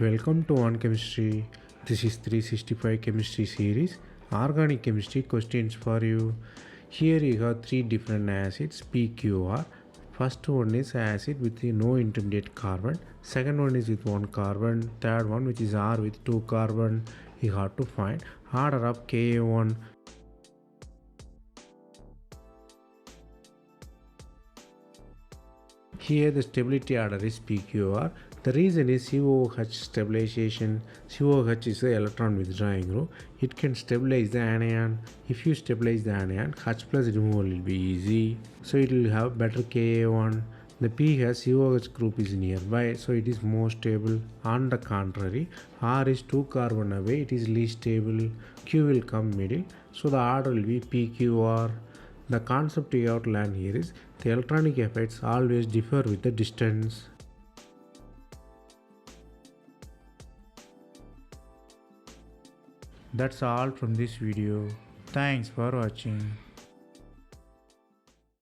Welcome to On Chemistry. This is 365 Chemistry series. Organic chemistry questions for you. Here you have three different acids PQR. First one is acid with no intermediate carbon. Second one is with one carbon. Third one which is R with two carbon. You have to find order of Ka1. Here the stability order is PQR. The reason is COOH stabilization. COOH is the electron withdrawing group. It can stabilize the anion. If you stabilize the anion, H plus removal will be easy. So it will have better Ka1. The P has COOH group is nearby, so it is more stable. On the contrary, R is 2 carbon away, it is least stable. Q will come middle, so the order will be PQR. The concept you have to learn here is the electronic effects always differ with the distance. That's all from this video. Thanks for watching.